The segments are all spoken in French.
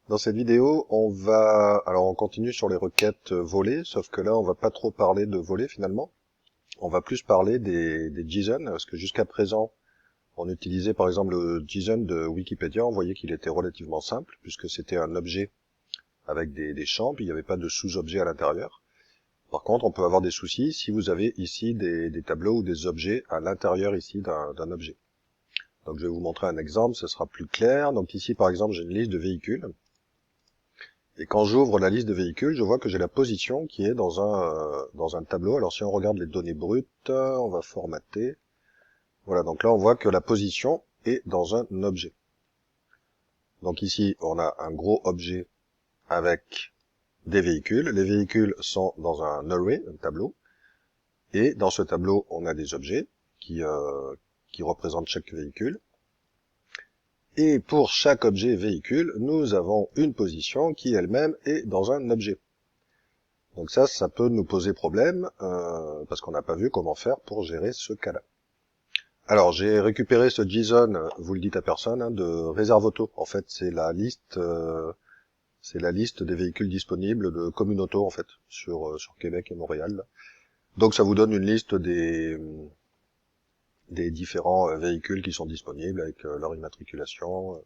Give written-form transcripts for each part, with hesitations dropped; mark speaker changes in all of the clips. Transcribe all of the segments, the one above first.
Speaker 1: Dans cette vidéo, on continue sur les requêtes volées, sauf que là, on va pas trop parler de volées finalement. On va plus parler des JSON, parce que jusqu'à présent, on utilisait par exemple le JSON de Wikipédia. On voyait qu'il était relativement simple, puisque c'était un objet avec des champs, puis il n'y avait pas de sous-objet à l'intérieur. Par contre, on peut avoir des soucis si vous avez ici des tableaux ou des objets à l'intérieur ici d'un objet. Donc je vais vous montrer un exemple, ce sera plus clair. Donc ici, par exemple, j'ai une liste de véhicules. Et quand j'ouvre la liste de véhicules, je vois que j'ai la position qui est dans un tableau. Alors si on regarde les données brutes, on va formater. Voilà, donc là on voit que la position est dans un objet. Donc ici, on a un gros objet avec des véhicules. Les véhicules sont dans un array, un tableau. Et dans ce tableau, on a des objets qui représentent chaque véhicule. Et pour chaque objet véhicule, nous avons une position qui elle-même est dans un objet. Donc ça peut nous poser problème, parce qu'on n'a pas vu comment faire pour gérer ce cas-là. Alors, j'ai récupéré ce JSON, vous le dites à personne, hein, de Réserve Auto. En fait, c'est la liste des véhicules disponibles de Communauto, en fait, sur Québec et Montréal. Là. Donc, ça vous donne une liste des différents véhicules qui sont disponibles avec leur immatriculation,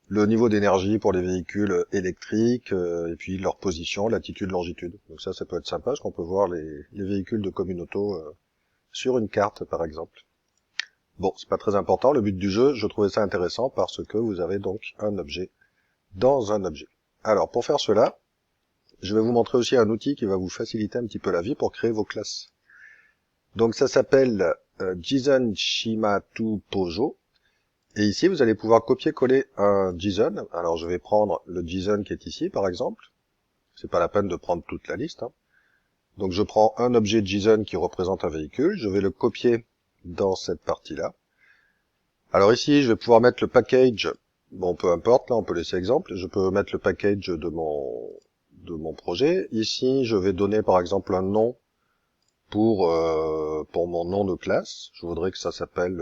Speaker 1: le niveau d'énergie pour les véhicules électriques, et puis leur position, latitude, longitude. Donc ça peut être sympa, parce qu'on peut voir les véhicules de Communauto sur une carte, par exemple. Bon, c'est pas très important. Le but du jeu, je trouvais ça intéressant parce que vous avez donc un objet dans un objet. Alors, pour faire cela, je vais vous montrer aussi un outil qui va vous faciliter un petit peu la vie pour créer vos classes. Donc ça s'appelle JSON Shimatu Pojo. Et ici, vous allez pouvoir copier-coller un JSON. Alors, je vais prendre le JSON qui est ici, par exemple. C'est pas la peine de prendre toute la liste. Hein. Donc, je prends un objet JSON qui représente un véhicule. Je vais le copier dans cette partie-là. Alors ici, je vais pouvoir mettre le package. Bon, peu importe, là, on peut laisser exemple. Je peux mettre le package de mon projet. Ici, je vais donner, par exemple, un nom pour mon nom de classe. Je voudrais que ça s'appelle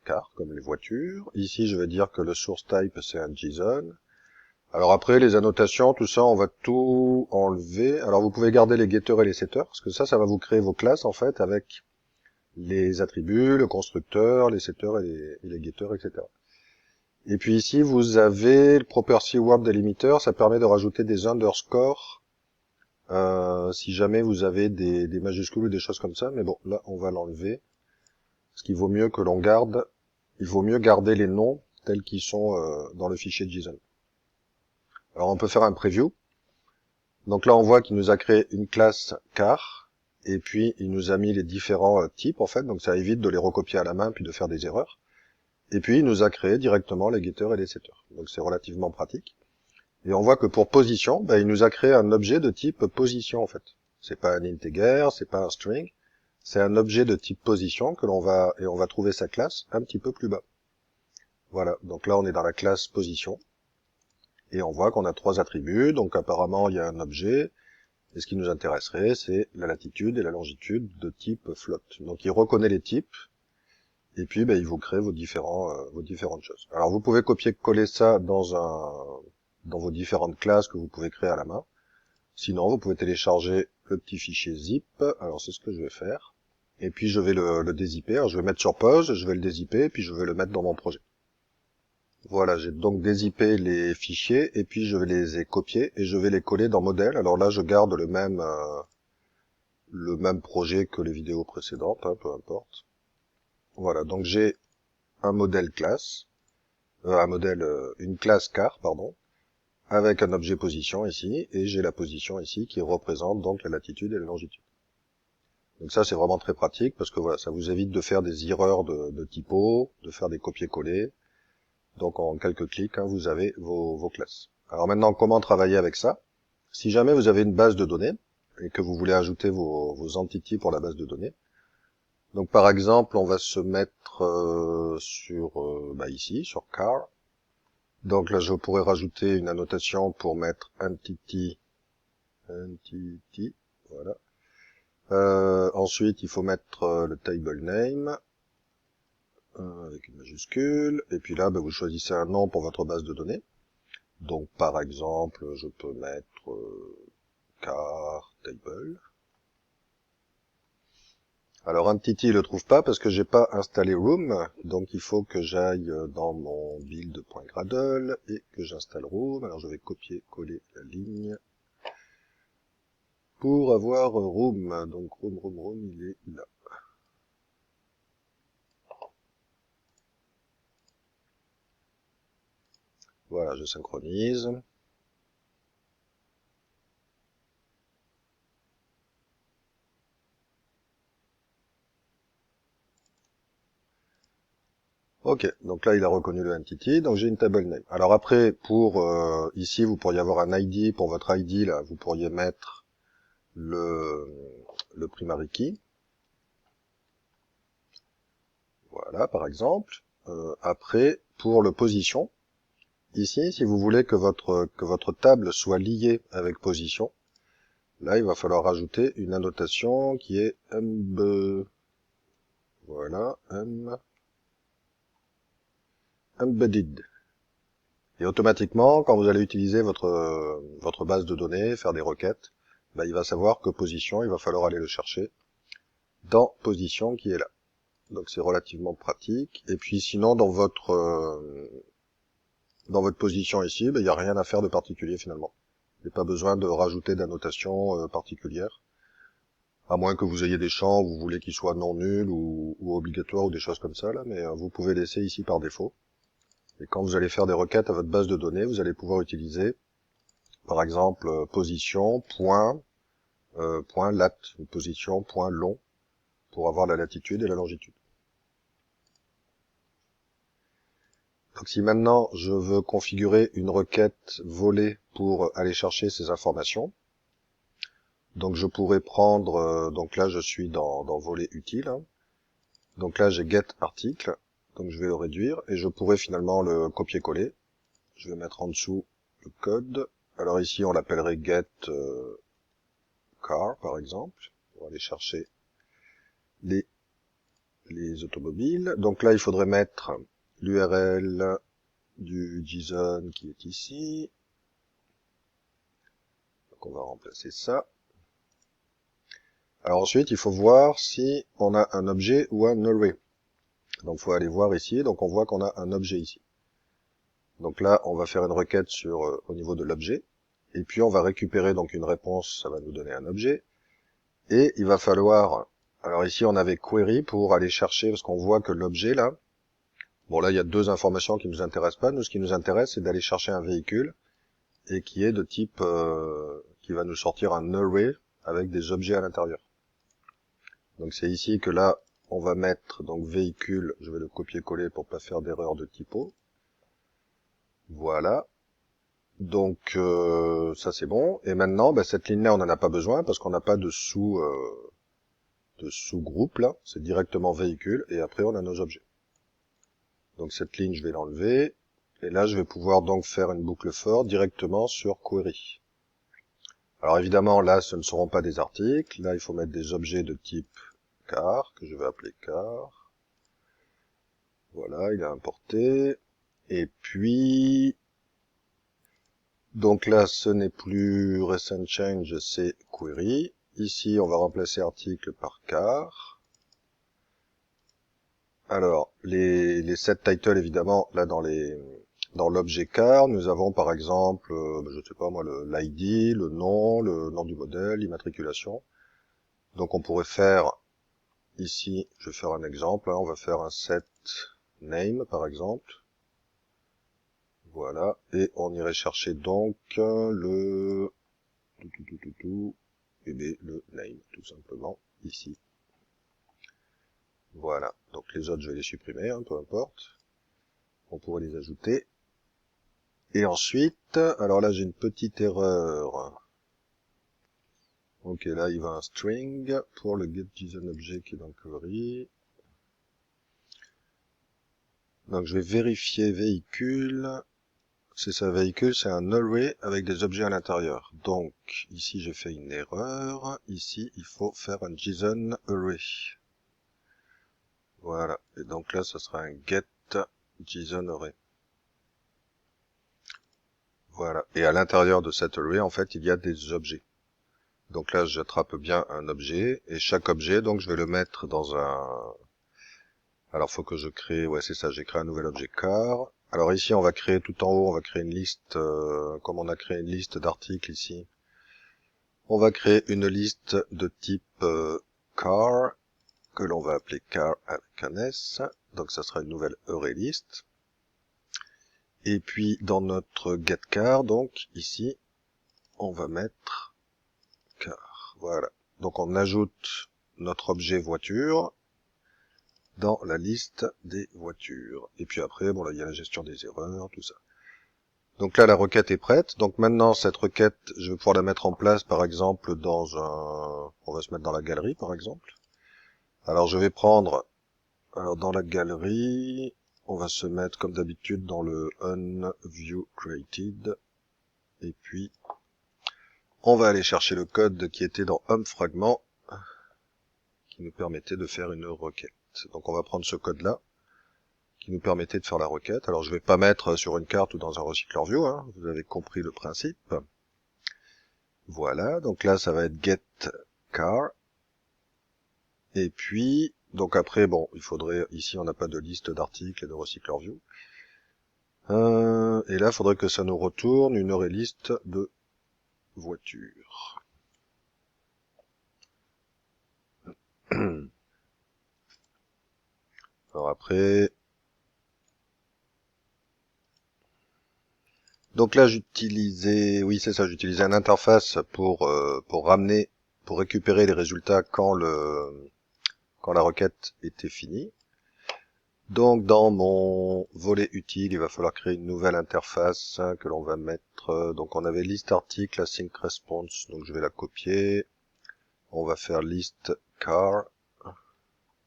Speaker 1: car, comme les voitures. Ici, je vais dire que le source type, c'est un JSON. Alors après, les annotations, tout ça, on va tout enlever. Alors vous pouvez garder les getters et les setters, parce que ça va vous créer vos classes, en fait, avec les attributs, le constructeur, les setters et les getters, etc. Et puis ici, vous avez le property word delimiter, ça permet de rajouter des underscores si jamais vous avez des majuscules ou des choses comme ça. Mais bon, là, on va l'enlever. Parce qu'il vaut mieux que l'on garde, il vaut mieux garder les noms tels qu'ils sont dans le fichier JSON. Alors, on peut faire un preview. Donc là, on voit qu'il nous a créé une classe car, et puis il nous a mis les différents types, en fait. Donc ça évite de les recopier à la main, puis de faire des erreurs. Et puis, il nous a créé directement les getters et les setters. Donc c'est relativement pratique. Et on voit que pour position, il nous a créé un objet de type position, en fait. C'est pas un integer, c'est pas un string. C'est un objet de type position que on va trouver sa classe un petit peu plus bas. Voilà. Donc là, on est dans la classe position. Et on voit qu'on a trois attributs. Donc apparemment, il y a un objet. Et ce qui nous intéresserait, c'est la latitude et la longitude de type float. Donc il reconnaît les types. Et puis, il vous crée vos différentes choses. Alors, vous pouvez copier-coller ça dans vos différentes classes que vous pouvez créer à la main. Sinon, vous pouvez télécharger le petit fichier zip. Alors, c'est ce que je vais faire. Et puis, je vais le dézipper. Alors, je vais mettre sur pause, je vais le dézipper, et puis je vais le mettre dans mon projet. Voilà, j'ai donc dézippé les fichiers, et puis je vais les copier, et je vais les coller dans modèle. Alors là, je garde le même projet que les vidéos précédentes, hein, peu importe. Voilà, donc j'ai un modèle classe, une classe car, pardon, avec un objet position ici, et j'ai la position ici qui représente donc la latitude et la longitude. Donc ça c'est vraiment très pratique parce que voilà, ça vous évite de faire des erreurs de typo, de faire des copier-coller. Donc en quelques clics, hein, vous avez vos classes. Alors maintenant, comment travailler avec ça? Si jamais vous avez une base de données et que vous voulez ajouter vos entités pour la base de données, donc par exemple, on va se mettre ici, sur car. Donc là, je pourrais rajouter une annotation pour mettre entity, voilà. Ensuite, il faut mettre le table name avec une majuscule. Et puis là, vous choisissez un nom pour votre base de données. Donc par exemple, je peux mettre car table. Alors Entity le trouve pas parce que j'ai pas installé Room, donc il faut que j'aille dans mon build.gradle et que j'installe Room. Alors je vais copier-coller la ligne pour avoir Room. Donc Room, il est là. Voilà, je synchronise. Ok, donc là il a reconnu le entity, donc j'ai une table name. Alors après, pour ici, vous pourriez avoir un ID, pour votre ID, là, vous pourriez mettre le primary key. Voilà, par exemple. Après, pour le position, ici, si vous voulez que votre table soit liée avec position, là, il va falloir rajouter une annotation qui est voilà, embedded. Et automatiquement, quand vous allez utiliser votre base de données, faire des requêtes, bah, il va savoir que position, il va falloir aller le chercher dans position qui est là. Donc c'est relativement pratique. Et puis sinon, dans votre position ici, bah, il n'y a rien à faire de particulier finalement. Il n'y a pas besoin de rajouter d'annotation particulière. À moins que vous ayez des champs où vous voulez qu'ils soient non nuls ou obligatoires ou des choses comme ça, là, mais vous pouvez laisser ici par défaut. Et quand vous allez faire des requêtes à votre base de données, vous allez pouvoir utiliser, par exemple, position, point, point lat, une position, point long, pour avoir la latitude et la longitude. Donc si maintenant je veux configurer une requête volée pour aller chercher ces informations, donc je pourrais prendre, donc là je suis dans volet utile, hein. Donc là j'ai get article, donc je vais le réduire, et je pourrais finalement le copier-coller. Je vais mettre en dessous le code. Alors ici on l'appellerait get car par exemple, pour aller chercher les automobiles. Donc là il faudrait mettre l'URL du JSON qui est ici. Donc on va remplacer ça. Alors ensuite, il faut voir si on a un objet ou un array. Donc il faut aller voir ici, donc on voit qu'on a un objet ici. Donc là, on va faire une requête sur au niveau de l'objet, et puis on va récupérer donc une réponse, ça va nous donner un objet, et il va falloir, alors ici on avait query pour aller chercher, parce qu'on voit que l'objet là, bon là il y a deux informations qui nous intéressent pas, nous ce qui nous intéresse c'est d'aller chercher un véhicule, et qui est de type, qui va nous sortir un array avec des objets à l'intérieur. Donc c'est ici que là, on va mettre donc véhicule, je vais le copier-coller pour pas faire d'erreur de typo. Voilà. Donc ça c'est bon. Et maintenant, bah, cette ligne-là, on n'en a pas besoin parce qu'on n'a pas de sous-groupe là. C'est directement véhicule et après on a nos objets. Donc cette ligne, je vais l'enlever. Et là, je vais pouvoir donc faire une boucle for directement sur query. Alors évidemment, là, ce ne seront pas des articles. Là, il faut mettre des objets de type car, que je vais appeler car. Voilà, il est importé. Et puis, donc là, ce n'est plus recent change, c'est query. Ici, on va remplacer article par car. Alors, les set titles, évidemment, là dans l'objet car, nous avons par exemple, je sais pas moi, l'ID, le nom du modèle, l'immatriculation. Donc on pourrait faire ici, je vais faire un exemple, hein, on va faire un set name par exemple. Voilà, et on irait chercher donc le et le name tout simplement ici. Voilà, donc les autres je vais les supprimer, hein, peu importe. On pourrait les ajouter. Et ensuite, alors là j'ai une petite erreur. Ok, là il va un string pour le getJSON qui est dans query. Donc je vais vérifier véhicule. C'est ça, véhicule, c'est un array avec des objets à l'intérieur. Donc, ici j'ai fait une erreur. Ici, il faut faire un JSON array. Voilà. Et donc là, ça sera un get JSON array. Voilà. Et à l'intérieur de cet array, en fait, il y a des objets. Donc là, j'attrape bien un objet, et chaque objet, donc je vais le mettre dans un... Alors, faut que je crée... Ouais, c'est ça, j'ai créé un nouvel objet car. Alors ici, on va créer tout en haut, on va créer une liste, comme on a créé une liste d'articles ici. On va créer une liste de type car, que l'on va appeler car avec un S. Donc ça sera une nouvelle array list. Et puis, dans notre getCar, donc, ici, on va mettre car. Voilà. Donc on ajoute notre objet voiture dans la liste des voitures. Et puis après, bon là, il y a la gestion des erreurs, tout ça. Donc là, la requête est prête. Donc maintenant, cette requête, je vais pouvoir la mettre en place, par exemple, dans un... On va se mettre dans la galerie, par exemple. Alors je vais prendre... Alors dans la galerie, on va se mettre, comme d'habitude, dans le onViewCreated. Et puis, on va aller chercher le code qui était dans homeFragment, qui nous permettait de faire une requête. Donc on va prendre ce code-là, qui nous permettait de faire la requête. Alors je vais pas mettre sur une carte ou dans un recycleur view, hein, vous avez compris le principe. Voilà, donc là ça va être getCar. Et puis, donc après, bon, il faudrait, ici on n'a pas de liste d'articles et de recycleur view. Et là, il faudrait que ça nous retourne une array list de voitures. Alors après, donc là j'utilisais, oui c'est ça, j'utilisais une interface pour ramener, pour récupérer les résultats quand la requête était finie. Donc dans mon volet utile, il va falloir créer une nouvelle interface que l'on va mettre. Donc on avait list article async response, donc je vais la copier. On va faire list car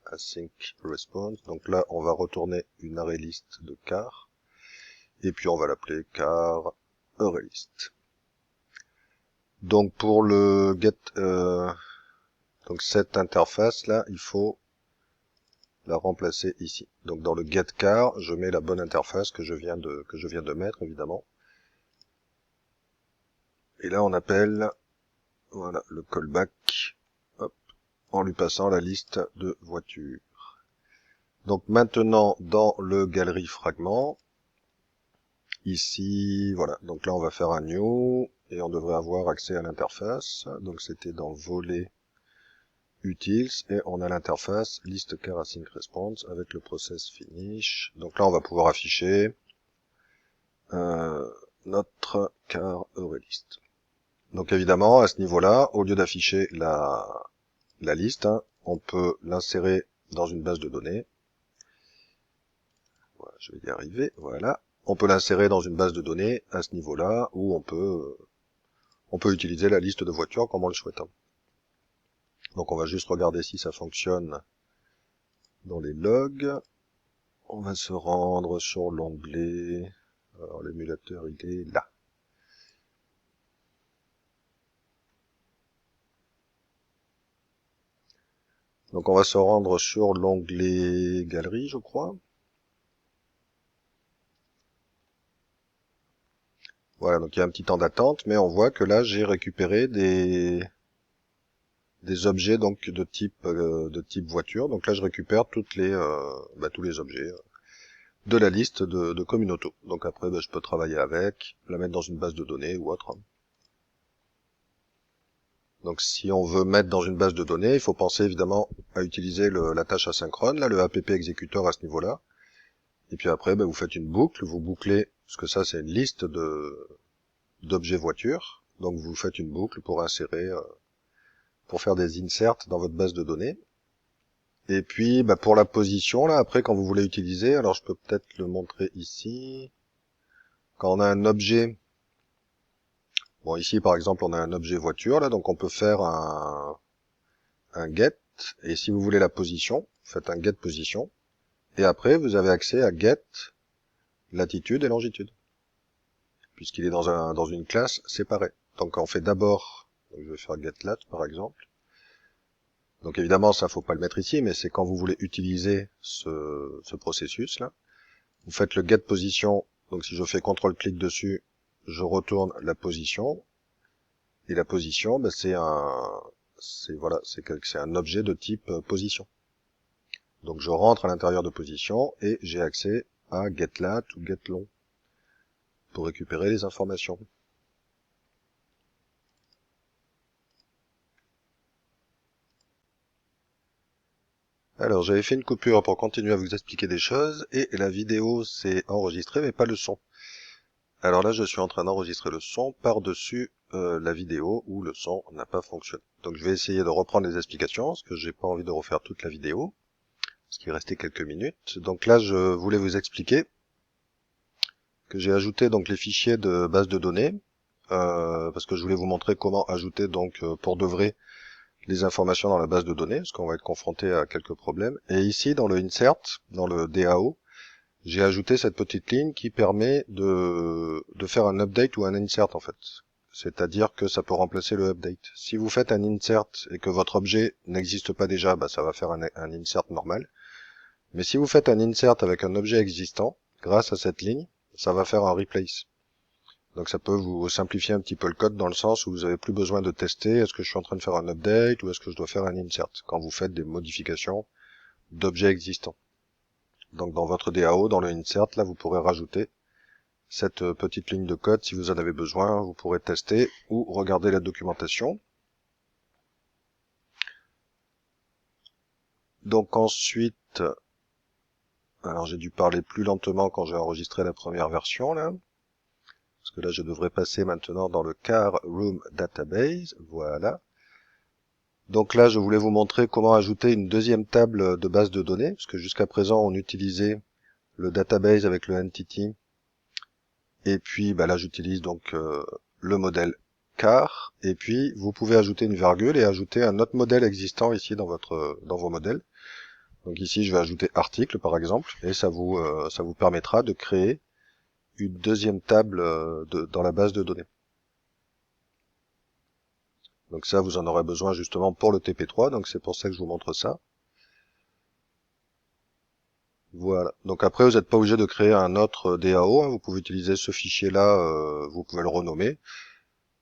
Speaker 1: async response. Donc là on va retourner une array list de car. Et puis on va l'appeler car array list. Donc pour le get, donc cette interface là, il faut la remplacer ici. Donc dans le getCar, je mets la bonne interface que je viens de mettre évidemment. Et là on appelle, voilà, le callback, hop, en lui passant la liste de voitures. Donc maintenant dans le galerie fragment, ici, voilà, donc là on va faire un new et on devrait avoir accès à l'interface. Donc c'était dans volet utils et on a l'interface list car async response avec le process finish. Donc là on va pouvoir afficher notre car array list. Donc évidemment à ce niveau-là, au lieu d'afficher la liste, hein, on peut l'insérer dans une base de données. Voilà, je vais y arriver, voilà. On peut l'insérer dans une base de données à ce niveau-là où on peut utiliser la liste de voitures comme on le souhaite. Donc on va juste regarder si ça fonctionne dans les logs. On va se rendre sur l'onglet. Alors l'émulateur il est là. Donc on va se rendre sur l'onglet galerie, je crois. Voilà, donc il y a un petit temps d'attente, mais on voit que là j'ai récupéré des objets donc de type voiture. Donc là je récupère tous les objets de la liste de Communauto. Donc après je peux travailler avec, la mettre dans une base de données ou autre. Donc si on veut mettre dans une base de données, il faut penser évidemment à utiliser la tâche asynchrone, là le app exécuteur à ce niveau-là. Et puis après vous faites une boucle, vous bouclez, parce que ça c'est une liste d'objets voitures. Donc vous faites une boucle pour insérer, pour faire des inserts dans votre base de données. Et puis pour la position, là après quand vous voulez utiliser, alors je peux peut-être le montrer ici. Quand on a un objet, bon ici par exemple on a un objet voiture, là donc on peut faire un get, et si vous voulez la position, vous faites un get position, et après vous avez accès à get latitude et longitude, puisqu'il est dans une classe séparée. Donc on fait d'abord, je vais faire get lat par exemple. Donc évidemment ça faut pas le mettre ici, mais c'est quand vous voulez utiliser ce processus là. Vous faites le get position, donc si je fais CTRL-clic dessus, je retourne la position, et la position, ben, c'est un objet de type position. Donc je rentre à l'intérieur de position et j'ai accès à getLat ou getLong pour récupérer les informations. Alors j'avais fait une coupure pour continuer à vous expliquer des choses et la vidéo s'est enregistrée mais pas le son. Alors là je suis en train d'enregistrer le son par-dessus la vidéo où le son n'a pas fonctionné. Donc je vais essayer de reprendre les explications parce que j'ai pas envie de refaire toute la vidéo, parce qu'il restait quelques minutes. Donc là je voulais vous expliquer que j'ai ajouté donc les fichiers de base de données parce que je voulais vous montrer comment ajouter donc pour de vrai les informations dans la base de données, parce qu'on va être confronté à quelques problèmes. Et ici, dans le insert, dans le DAO, j'ai ajouté cette petite ligne qui permet de faire un update ou un insert, en fait. C'est-à-dire que ça peut remplacer le update. Si vous faites un insert et que votre objet n'existe pas déjà, bah, ça va faire un insert normal. Mais si vous faites un insert avec un objet existant, grâce à cette ligne, ça va faire un replace. Donc ça peut vous simplifier un petit peu le code dans le sens où vous n'avez plus besoin de tester est-ce que je suis en train de faire un update ou est-ce que je dois faire un insert quand vous faites des modifications d'objets existants. Donc dans votre DAO, dans le insert, là vous pourrez rajouter cette petite ligne de code si vous en avez besoin, vous pourrez tester ou regarder la documentation. Donc ensuite, alors j'ai dû parler plus lentement quand j'ai enregistré la première version là. Parce que là je devrais passer maintenant dans le car room database, voilà. Donc là, je voulais vous montrer comment ajouter une deuxième table de base de données, parce que jusqu'à présent, on utilisait le database avec le entity, et puis bah là, j'utilise donc le modèle car, et puis vous pouvez ajouter une virgule et ajouter un autre modèle existant ici dans vos modèles. Donc ici, je vais ajouter article par exemple, et ça vous permettra de créer une deuxième table dans la base de données. Donc ça, vous en aurez besoin justement pour le TP3, donc c'est pour ça que je vous montre ça. Voilà. Donc après, vous n'êtes pas obligé de créer un autre DAO, hein. Vous pouvez utiliser ce fichier-là, vous pouvez le renommer.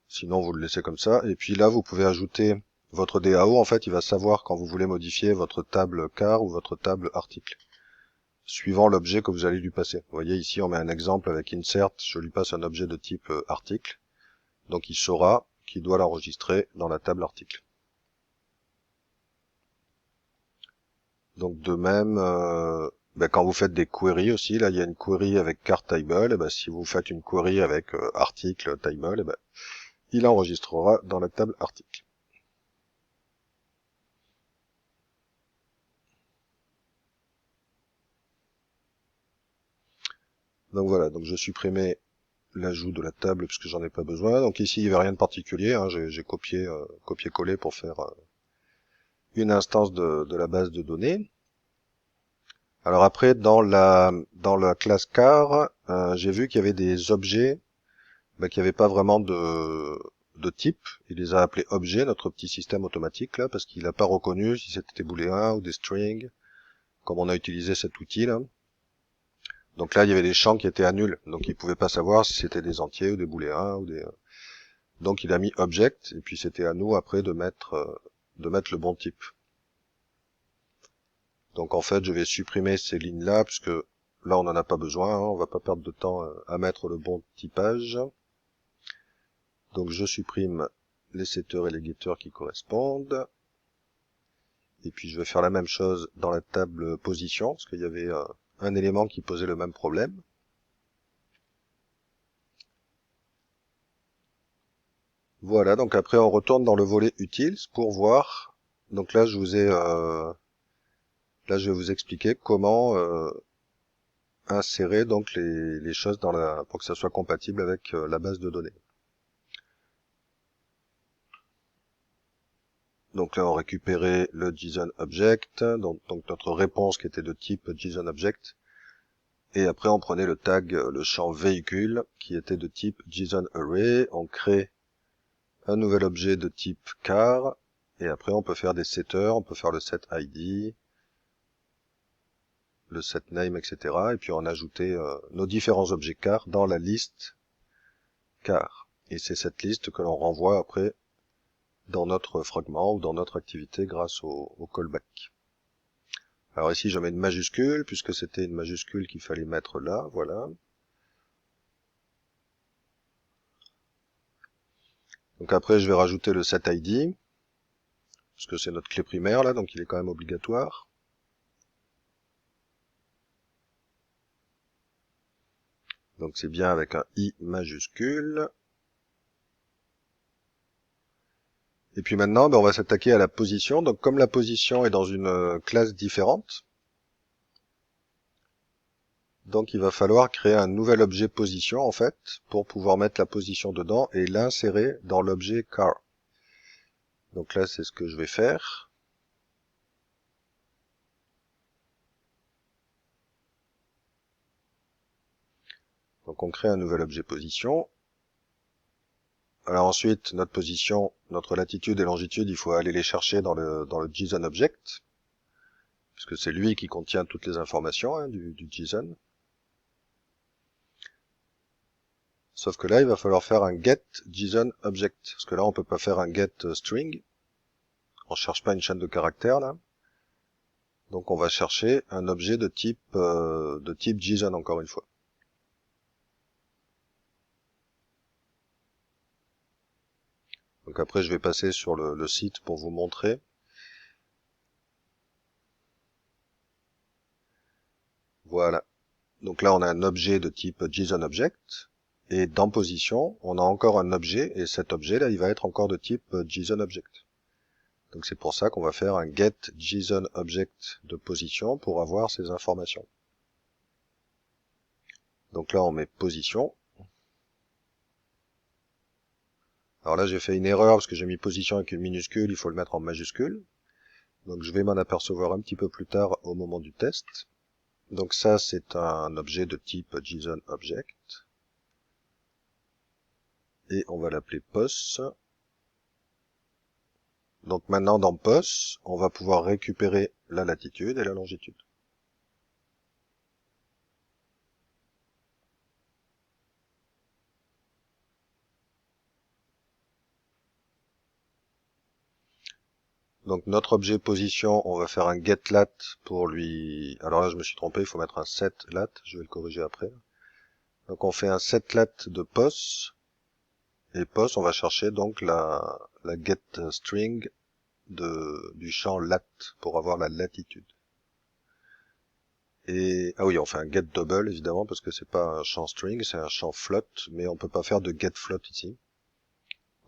Speaker 1: Sinon, vous le laissez comme ça. Et puis là, vous pouvez ajouter votre DAO. En fait, il va savoir quand vous voulez modifier votre table car ou votre table article, suivant l'objet que vous allez lui passer. Vous voyez ici, on met un exemple avec insert. Je lui passe un objet de type article. Donc il saura qu'il doit l'enregistrer dans la table article. Donc de même, quand vous faites des queries aussi, là il y a une query avec car table, et ben, si vous faites une query avec article table, et ben, il enregistrera dans la table article. Donc voilà, donc je supprimais l'ajout de la table puisque j'en ai pas besoin. Donc ici il n'y avait rien de particulier, hein, j'ai copié-collé pour faire une instance de la base de données. Alors après dans la classe car, j'ai vu qu'il y avait des objets qui n'avaient pas vraiment de type. Il les a appelés objets, notre petit système automatique là, parce qu'il n'a pas reconnu si c'était des booléens ou des strings, comme on a utilisé cet outil là. Donc là, il y avait des champs qui étaient à nul, donc il pouvait pas savoir si c'était des entiers ou des booléens ou des. Donc il a mis object et puis c'était à nous après de mettre le bon type. Donc en fait, je vais supprimer ces lignes là puisque là on n'en a pas besoin, hein, on va pas perdre de temps à mettre le bon typage. Donc je supprime les setters et les getters qui correspondent. Et puis je vais faire la même chose dans la table position, parce qu'il y avait un élément qui posait le même problème. Voilà, donc après on retourne dans le volet utils pour voir. Donc là je vais vous expliquer comment insérer donc les choses pour que ça soit compatible avec la base de données. Donc là on récupérait le JSON object, donc notre réponse qui était de type JSON object. Et après on prenait le tag, le champ véhicule qui était de type JSON array. On crée un nouvel objet de type car, et après on peut faire des setters, on peut faire le set ID, le set name, etc. Et puis on ajoutait nos différents objets car dans la liste car. Et c'est cette liste que l'on renvoie après dans notre fragment ou dans notre activité grâce au callback. Alors ici je mets une majuscule, puisque c'était une majuscule qu'il fallait mettre là, voilà. Donc après je vais rajouter le setID, parce que c'est notre clé primaire là, donc il est quand même obligatoire. Donc c'est bien avec un I majuscule. Et puis maintenant, on va s'attaquer à la position. Donc comme la position est dans une classe différente, donc il va falloir créer un nouvel objet position en fait, pour pouvoir mettre la position dedans et l'insérer dans l'objet car. Donc là, c'est ce que je vais faire. Donc on crée un nouvel objet position. Alors ensuite, notre position, notre latitude et longitude, il faut aller les chercher dans le JSON object, puisque c'est lui qui contient toutes les informations hein, du JSON. Sauf que là, il va falloir faire un get JSON object, parce que là, on peut pas faire un get string. On cherche pas une chaîne de caractères là. Donc on va chercher un objet de type JSON encore une fois. Donc après, je vais passer sur le site pour vous montrer. Voilà. Donc là, on a un objet de type JSON object. Et dans position, on a encore un objet, et cet objet-là, il va être encore de type JSON object. Donc c'est pour ça qu'on va faire un get JSON object de position pour avoir ces informations. Donc là, on met position. Alors là, j'ai fait une erreur parce que j'ai mis position avec une minuscule, il faut le mettre en majuscule. Donc je vais m'en apercevoir un petit peu plus tard au moment du test. Donc ça, c'est un objet de type JSON object. Et on va l'appeler pos. Donc maintenant, dans pos, on va pouvoir récupérer la latitude et la longitude. Donc notre objet position, on va faire un getLat pour lui... Alors là, je me suis trompé, il faut mettre un setLat, je vais le corriger après. Donc on fait un setLat de pos, et pos, on va chercher donc la getString du champ lat pour avoir la latitude. Et ah oui, on fait un getDouble évidemment parce que c'est pas un champ string, c'est un champ float, mais on peut pas faire de getFloat ici.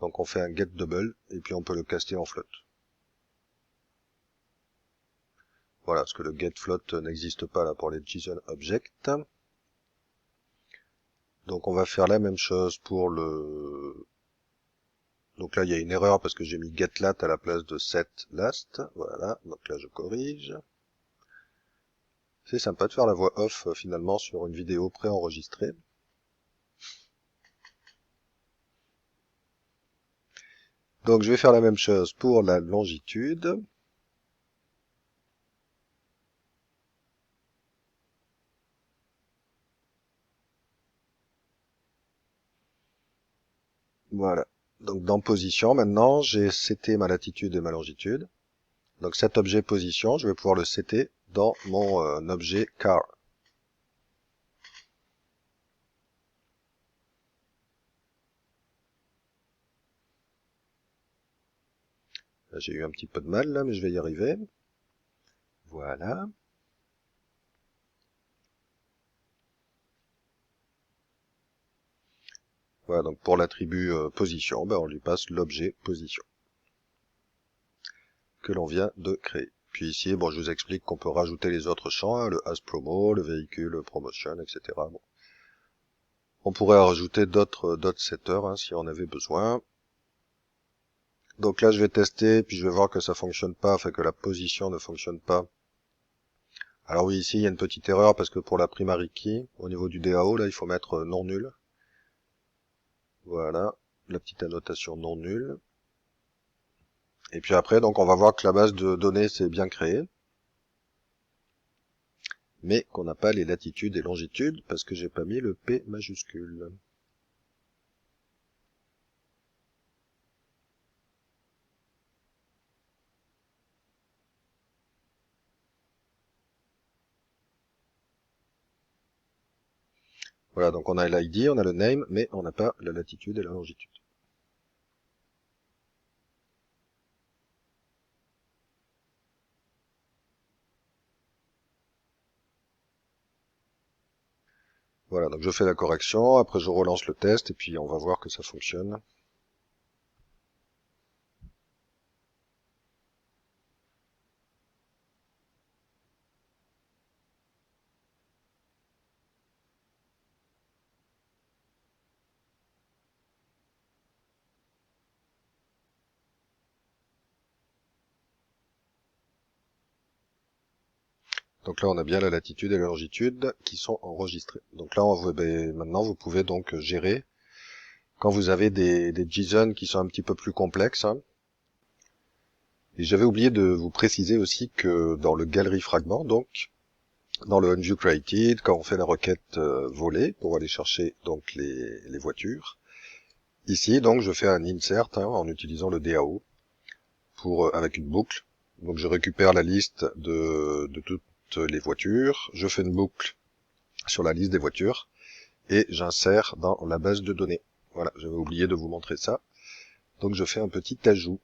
Speaker 1: Donc on fait un getDouble et puis on peut le caster en float. Voilà, parce que le getFloat n'existe pas là pour les JSON objects. Donc on va faire la même chose pour le... Donc là il y a une erreur parce que j'ai mis getLat à la place de setLast. Voilà, donc là je corrige. C'est sympa de faire la voix off finalement sur une vidéo préenregistrée. Donc je vais faire la même chose pour la longitude. Voilà. Donc dans position, maintenant, j'ai seté ma latitude et ma longitude. Donc cet objet position, je vais pouvoir le setter dans mon objet car. J'ai eu un petit peu de mal là, mais je vais y arriver. Voilà. Voilà, donc pour l'attribut position, ben on lui passe l'objet position que l'on vient de créer. Puis ici, bon, je vous explique qu'on peut rajouter les autres champs, hein, le as-promo, le véhicule promotion, etc. Bon. On pourrait rajouter d'autres setters hein, si on avait besoin. Donc là, je vais tester, puis je vais voir que ça fonctionne pas, enfin que la position ne fonctionne pas. Alors oui, ici, il y a une petite erreur, parce que pour la primary key, au niveau du DAO, là, il faut mettre non nul. Voilà, la petite annotation non nulle. Et puis après, donc on va voir que la base de données s'est bien créée, mais qu'on n'a pas les latitudes et longitudes, parce que j'ai pas mis le P majuscule. Voilà, donc on a l'ID, on a le name, mais on n'a pas la latitude et la longitude. Voilà, donc je fais la correction, après je relance le test, et puis on va voir que ça fonctionne. Donc là, on a bien la latitude et la longitude qui sont enregistrées. Donc là, maintenant, vous pouvez donc gérer quand vous avez des JSON qui sont un petit peu plus complexes, hein. Et j'avais oublié de vous préciser aussi que dans le galerie fragment, donc dans le onViewCreated, quand on fait la requête volée pour aller chercher donc les voitures, ici donc je fais un insert hein, en utilisant le DAO pour avec une boucle. Donc je récupère la liste de toutes les voitures, je fais une boucle sur la liste des voitures et j'insère dans la base de données. Voilà, j'avais oublié de vous montrer ça. Donc je fais un petit ajout.